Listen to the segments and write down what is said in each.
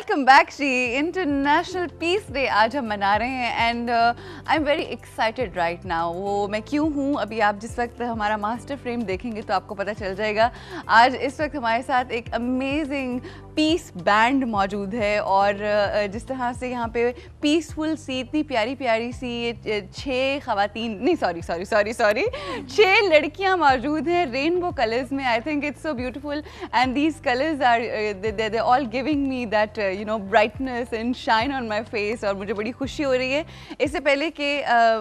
Welcome back जी। International piece day आज हम मना रहे हैं and I am very excited right now. वो मैं क्यों हूँ, अभी आप जिस वक्त हमारा मास्टर फ्रेम देखेंगे तो आपको पता चल जाएगा। आज इस वक्त हमारे साथ एक अमेजिंग पीस बैंड मौजूद है और जिस तरह से यहाँ पे पीसफुल सी, इतनी प्यारी प्यारी सी 6 खवातीन, नहीं सॉरी 6 लड़कियाँ मौजूद हैं रेनबो कलर्स में। I think it's so beautiful and these colours are they all giving me that you know brightness and shine on my face और मुझे बड़ी खुशी हो रही है। इससे पहले कि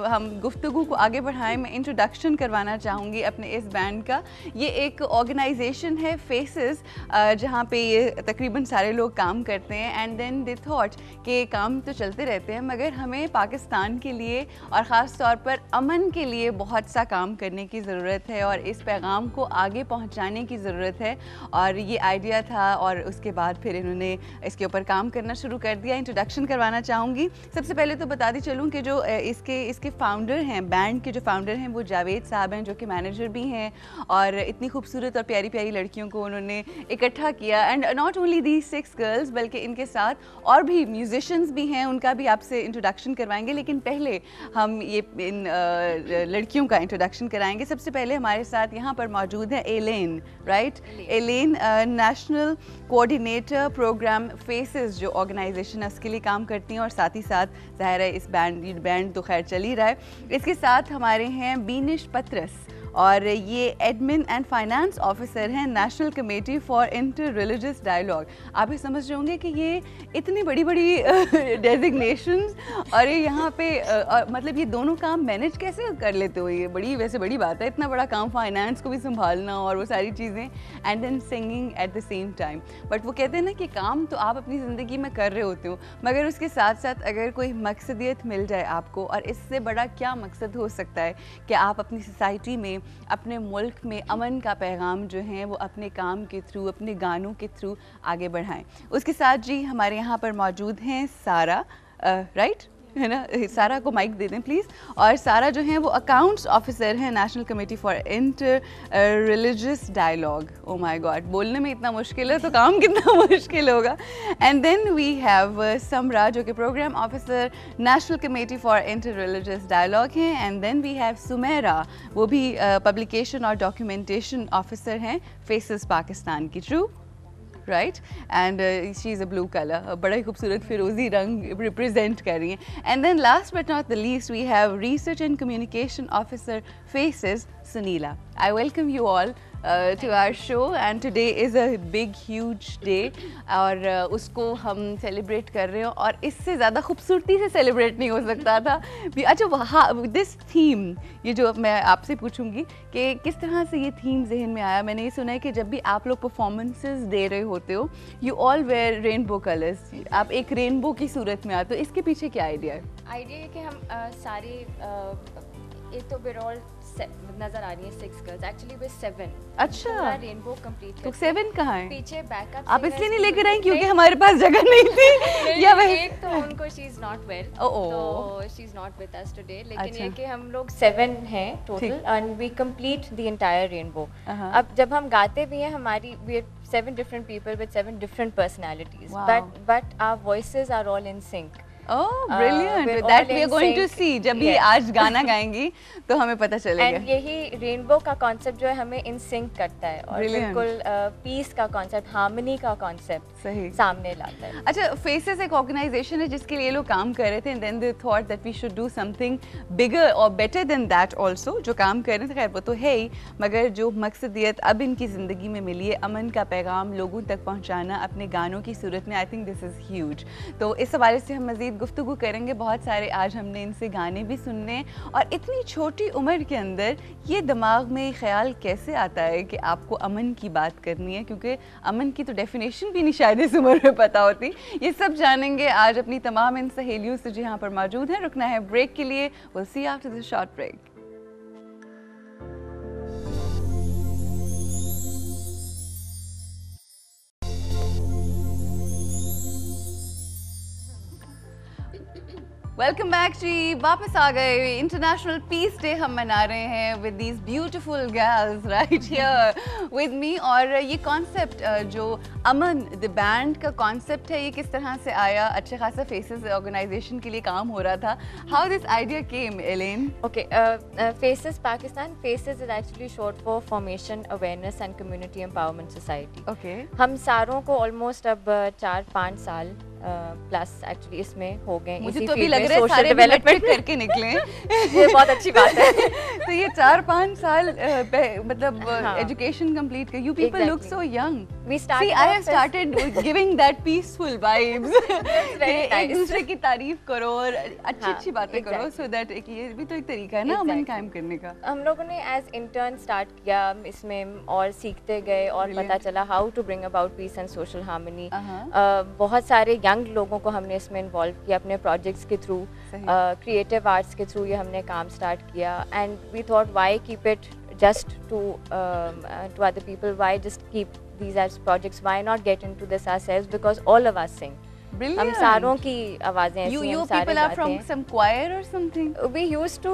हम गुफ्तगू को आगे बढ़ाएं, मैं इंट्रोडक्शन करवाना चाहूँगी अपने इस बैंड का। ये एक ऑर्गेनाइजेशन है फेसेस, जहाँ पे ये तकरीबन सारे लोग काम करते हैं एंड देन दे थॉट कि काम तो चलते रहते हैं मगर हमें पाकिस्तान के लिए और ख़ास तौर पर अमन के लिए बहुत सा काम करने की ज़रूरत है और इस पैगाम को आगे पहुँचाने की ज़रूरत है। और ये आइडिया था और उसके बाद फिर इन्होंने इसके ऊपर काम करना शुरू कर दिया। इंट्रोडक्शन करवाना चाहूँगी। सबसे पहले तो बताती चलूँ कि जो इसके फाउंडर हैं, बैंड के जो फाउंडर हैं वो जावेद साहब हैं, जो कि मैनेजर भी हैं और इतनी खूबसूरत और प्यारी प्यारी लड़कियों को उन्होंने इकट्ठा किया। And not only the 6 girls बल्कि इनके साथ और भी म्यूजिशियंस भी हैं, उनका भी आपसे इंट्रोडक्शन करवाएंगे। लेकिन पहले हम ये इन लड़कियों का इंट्रोडक्शन कराएंगे। सबसे पहले हमारे साथ यहाँ पर मौजूद है Ellen, right? Ellen national coordinator programme FACES जो ऑर्गेनाइजेशन है उसके लिए काम करती हैं और साथ ही साथ ज़ाहिर है इस बैंड तो खैर चल ही रहा है। इसके साथ हमारे हैं बीनिश पत्रस और ये एडमिन एंड फाइनेंस ऑफिसर हैं national committee for inter religious dialogue. आप ये समझ रहे होंगे कि ये इतनी बड़ी बड़ी डेजिग्नेशंस और ये यहाँ पे मतलब ये दोनों काम मैनेज कैसे कर लेते हो? ये बड़ी वैसे बड़ी बात है, इतना बड़ा काम, फाइनेंस को भी संभालना और वो सारी चीज़ें and then singing at the same time. But वो कहते हैं ना कि काम तो आप अपनी ज़िंदगी में कर रहे होते हो मगर उसके साथ साथ अगर कोई मकसदियत मिल जाए आपको, और इससे बड़ा क्या मकसद हो सकता है कि आप अपनी सोसाइटी में, अपने मुल्क में अमन का पैगाम जो है वो अपने काम के थ्रू, अपने गानों के थ्रू आगे बढ़ाएं। उसके साथ जी हमारे यहाँ पर मौजूद हैं सारा, राइट है ना? सारा को माइक दे दें प्लीज़। और सारा जो है वो अकाउंट्स ऑफिसर हैं national committee for inter religious dialogue. Oh my god, बोलने में इतना मुश्किल है तो काम कितना मुश्किल होगा। And then we have Samra जो कि programme officer national committee for inter religious dialogue हैं। And then we have Sumera, वो भी पब्लिकेशन और डॉक्यूमेंटेशन ऑफिसर हैं फेसेस पाकिस्तान की। True, right? And she is a blue colour, बड़ा ही खूबसूरत फिरोजी रंग रिप्रेजेंट कर रही हैं। And then last but not the least we have research and communication officer faces Sunila. I welcome you all to our show and today is a big huge day और उसको हम सेलिब्रेट कर रहे हो और इससे ज़्यादा खूबसूरती से सेलिब्रेट नहीं हो सकता था। अच्छा वहाँ दिस थीम, ये जो मैं आपसे पूछूंगी कि किस तरह से ये थीम जहन में आया। मैंने ये सुना है कि जब भी आप लोग परफॉर्मेंसेस दे रहे होते हो you all wear rainbow colours, आप एक रेनबो की सूरत में आते हो, इसके पीछे क्या आइडिया है? आइडिया है कि हम सारे एक तो वेयर ऑल नजर आ रही है 6 गर्ल्स, एक्चुअली वे 7। अच्छा, रेनबो कंप्लीट तो 7 कहाँ है? पीछे बैकअप आप इसलिए नहीं लेकर आए क्योंकि हमारे पास जगह नहीं थी या वही? एक तो उनको शी इज नॉट वेल, तो she is not with us today, लेकिन अच्छा। ये कि हम लोग 7 हैं total and we complete the entire rainbow. अब जब हम गाते भी हैं हमारी we are 7 different people with 7 different personalities, but our voices are all in sync. Oh, brilliant! That we are going to see जब भी आज गाना गाएंगी तो हमें पता चलेगा। And यही रेनबो का कॉन्सेप्ट जो है हमें इन सिंक करता है और बिल्कुल पीस का कॉन्सेप्ट, हार्मनी का कॉन्सेप्ट सही सामने लाता है। अच्छा, फेसेस एक ऑर्गेनाइजेशन है जिसके लिए लोग काम कर रहे थे and then they thought that we should do something bigger or better than that also। जो काम कर रहे थे खैर वो तो है ही, मगर जो मकसदियत अब इनकी ज़िंदगी में मिली है, अमन का पैगाम लोगों तक पहुँचाना अपने गानों की सूरत में, I think this is huge. तो इस हवाले से हम मज़ीद गुफ्तगू करेंगे। बहुत सारे आज हमने इनसे गाने भी सुनने और इतनी छोटी उम्र के अंदर ये दिमाग में ख्याल कैसे आता है कि आपको अमन की बात करनी है, क्योंकि अमन की तो डेफिनेशन भी नहीं शायद इस उम्र में पता होती। ये सब जानेंगे आज अपनी तमाम इन सहेलियों से जो यहाँ पर मौजूद हैं। रुकना है ब्रेक के लिए, will see after this short break. Welcome back जी, वापस आ गए। इंटरनेशनल पीस डे हम मना रहे हैं with these beautiful girls right here with me. और ये कॉन्सेप्ट जो अमन द बैंड का कॉन्सेप्ट है, ये किस तरह से आया? अच्छे खासा फेसेस ऑर्गेनाइजेशन के लिए काम हो रहा था। How this idea came Ellen? Okay, FACES Pakistan, FACES is actually short for formation awareness and community empowerment society. Okay, हम सारों को ऑलमोस्ट अब 4-5 साल प्लस एक्चुअली इसमें हो गए। मुझे तो अभी लग रहा है सारे डेवलपमेंट करके निकले। ये बहुत अच्छी बात है। तो ये 4-5 साल मतलब एजुकेशन कंप्लीट कर। You people look so young. We See, I have started giving that peaceful vibes. एक दूसरे की तारीफ करो और अच्छी बातें करो, so that ये भी तो एक तरीका है ना अमन कायम करने का। हम लोगों ने एज इंटर्न स्टार्ट किया इसमें और सीखते गए और पता चला how to bring about peace and social harmony. बहुत सारे यंग लोगों को हमने इसमें इन्वॉल्व किया अपने प्रोजेक्ट्स के थ्रू, क्रिएटिव आर्ट्स के थ्रू ये हमने काम स्टार्ट किया। And we thought why keep it just to other people, why just keep these as projects, why not get into this ourselves, because all of us sing. Brilliant. हम सारों की आवाजें ऐसी हैं, You हम सारे people are गाते from हैं। some choir or something? We used to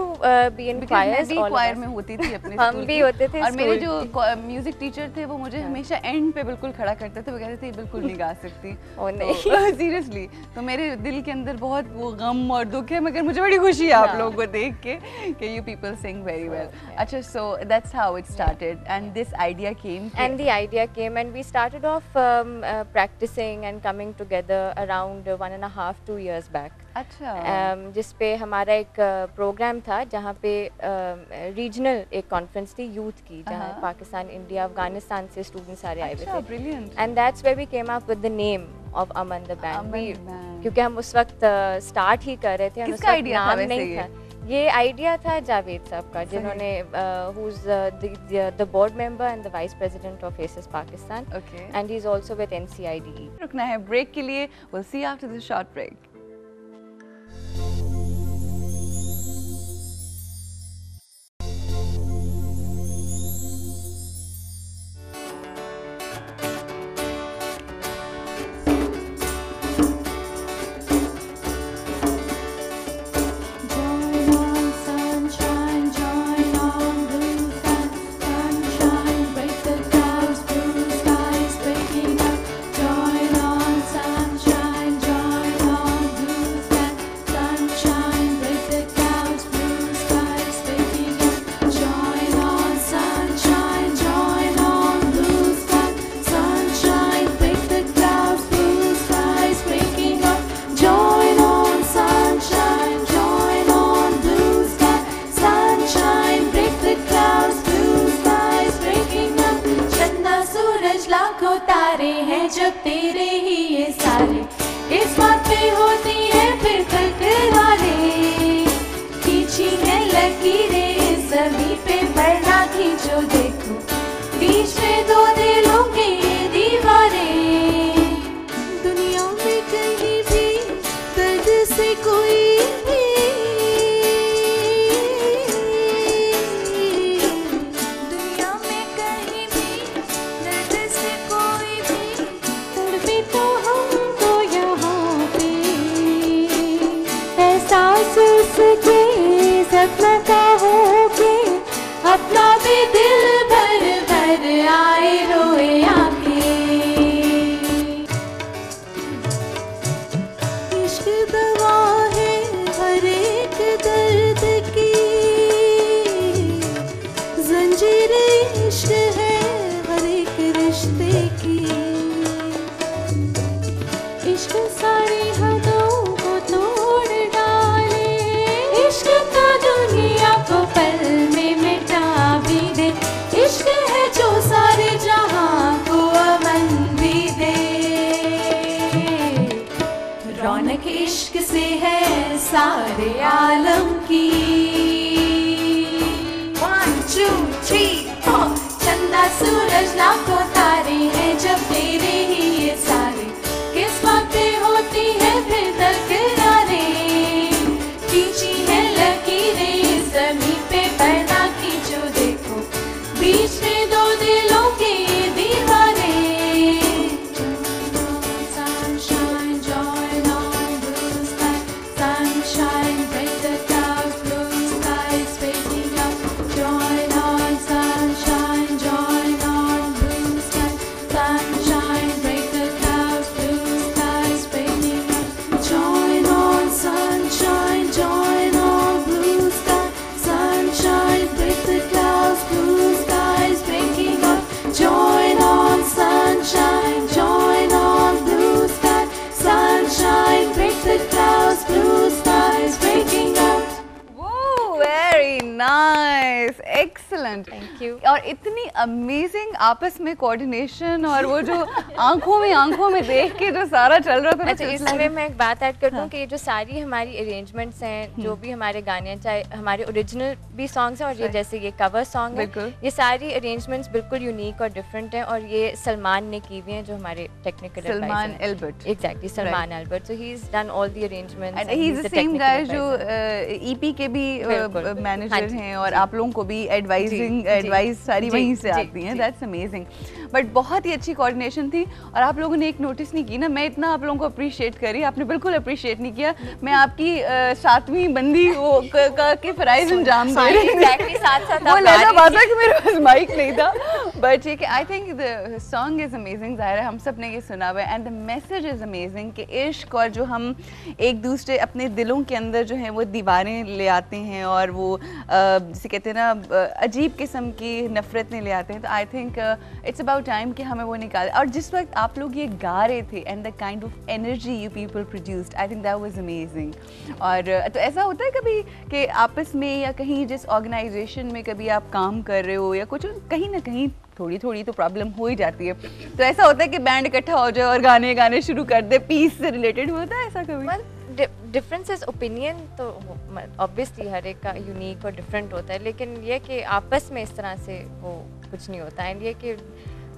be in Because choirs, मैं भी all of choir us. में होती थी अपने हम स्कूल भी की। होते थे और मेरे जो स्कूल म्यूजिक टीचर थे वो मुझे हमेशा एंड पे बिल्कुल खड़ा करते थे। वो कहते थे बिल्कुल नहीं गा सकती। ओ नहीं। सीरियसली, तो मेरे दिल के अंदर बहुत वो गम और दुख है, मगर मुझे बड़ी खुशी है आप लोगों को देख के कि you people sing very well. अच्छा, so that's how it started and this idea came. And the idea came and we started off practicing and coming together around 1.5-2 years back. अच्छा, जिसपे हमारा एक प्रोग्राम था जहाँ पे रीजनल एक conference थी यूथ की, जहाँ पाकिस्तान, इंडिया, अफगानिस्तान से स्टूडेंट सारे आए हुए थे। Brilliant. And that's where we came up with the name of Aman the band, क्योंकि हम उस वक्त स्टार्ट ही कर रहे थे। किसका आइडिया था वैसे नहीं था, ये आइडिया था जावेद साहब का, जिन्होंने who is the board member and the vice president of Faces Pakistan. Okay. And he is also with NCIDE. रुकना है ब्रेक के लिए। We'll see you after this short break. सारे आलम की 1 2 3 4 चंदा सूरज लाखों तारे हैं जब तेरे ही ये सारे किस्मतें होती है फिर तकरारे खींची है लकीरें ज़मीं पे बना खींचो देखो बीच में दो दिलों के दीवारे sunshine joy on blue sky sunshine excellent, thank you. और इतनी अमेजिंग आपस में कोऑर्डिनेशन, और वो जो आंखों में देख के जो सारा चल रहा था। अच्छा, इसमें मैं एक बात ऐड कर दूं कि ये जो सारी हमारी अरेंजमेंट्स हैं, जो भी हमारे गाने हैं, चाहे हमारे ओरिजिनल भी सॉन्ग्स हैं और ये जैसे ये कवर सॉन्ग है, ये सारी अरेंजमेंट्स बिल्कुल यूनिक और डिफरेंट हैं, और ये सलमान ने की हुई हैं जो हमारे technical Salman Albert, exactly Salman Albert, so he is done all the arrangements and he is the same guy जो ईपी के भी मैनेजर हैं, और आप लोगों को भी एडवाइस सारी वहीं से आती हैं। दैट्स अमेजिंग, बट बहुत ही अच्छी कोऑर्डिनेशन थी। और आप लोगों ने एक नोटिस नहीं की ना, मैं इतना आप लोगों को अप्रिशिएट करी, आपने बिल्कुल अप्रिशिएट नहीं किया। मैं आपकी 7वीं बंदी वो के फराइज अंजाम दे रही थी, साथ वो लगा बात है कि मेरे पास माइक नहीं था, बट ये कि I think the song is amazing. ज़ाहिर है हम सब ने ये सुना हुआ है, and the message is amazing कि इश्क, और जो हम एक दूसरे अपने दिलों के अंदर जो है वो दीवारें ले आते हैं, और वो जिसे कहते हैं ना अजीब किस्म की नफरतें ले आते हैं। तो आई थिंक इट्स अबाउट टाइम कि हमें वो निकाले। और जिस वक्त आप लोग ये गा रहे थे, and the kind of energy you people produced, I think that was amazing. और तो ऐसा होता है कभी कि आपस में या कहीं जिस ऑर्गेनाइजेशन में कभी आप काम कर रहे हो या कुछ, कहीं ना कहीं थोड़ी तो प्रॉब्लम हो ही जाती है, तो ऐसा होता है कि बैंड इकट्ठा हो जाए और गाने शुरू कर दे, पीस से रिलेटेड होता है ऐसा कभी? डिफरेंसेस ओपिनियन तो ऑब्वियसली हर एक का यूनिक और डिफरेंट होता है, लेकिन ये कि आपस में इस तरह से वो कुछ नहीं होता है। ये कि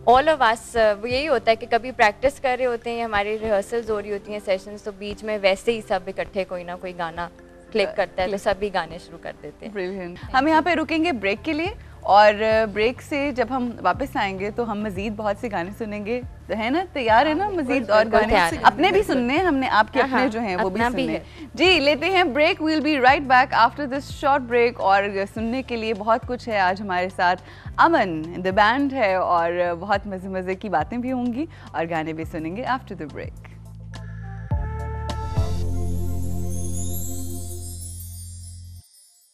ऑल ऑफ अस यही होता है कि कभी प्रैक्टिस कर रहे होते हैं, हमारी रिहर्सल्स हो रही होती हैं, सेशंस, तो बीच में वैसे ही सब इकट्ठे कोई ना कोई गाना क्लिक करता है, तो सभी गाने शुरू कर देते हैं। ब्रिलियंट। हम यहाँ पे रुकेंगे ब्रेक के लिए, और ब्रेक से जब हम वापस आएंगे तो हम मजीद बहुत से गाने सुनेंगे, तो है ना, तैयार है ना मजीद और गाने अपने भी सुनने, हमने आपके अपने जो हैं वो भी सुनने। जी, लेते हैं break, we will be right back after this short break. और सुनने के लिए बहुत कुछ है आज हमारे साथ, अमन द बैंड है, और बहुत मज़े की बातें भी होंगी और गाने भी सुनेंगे आफ्टर द ब्रेक।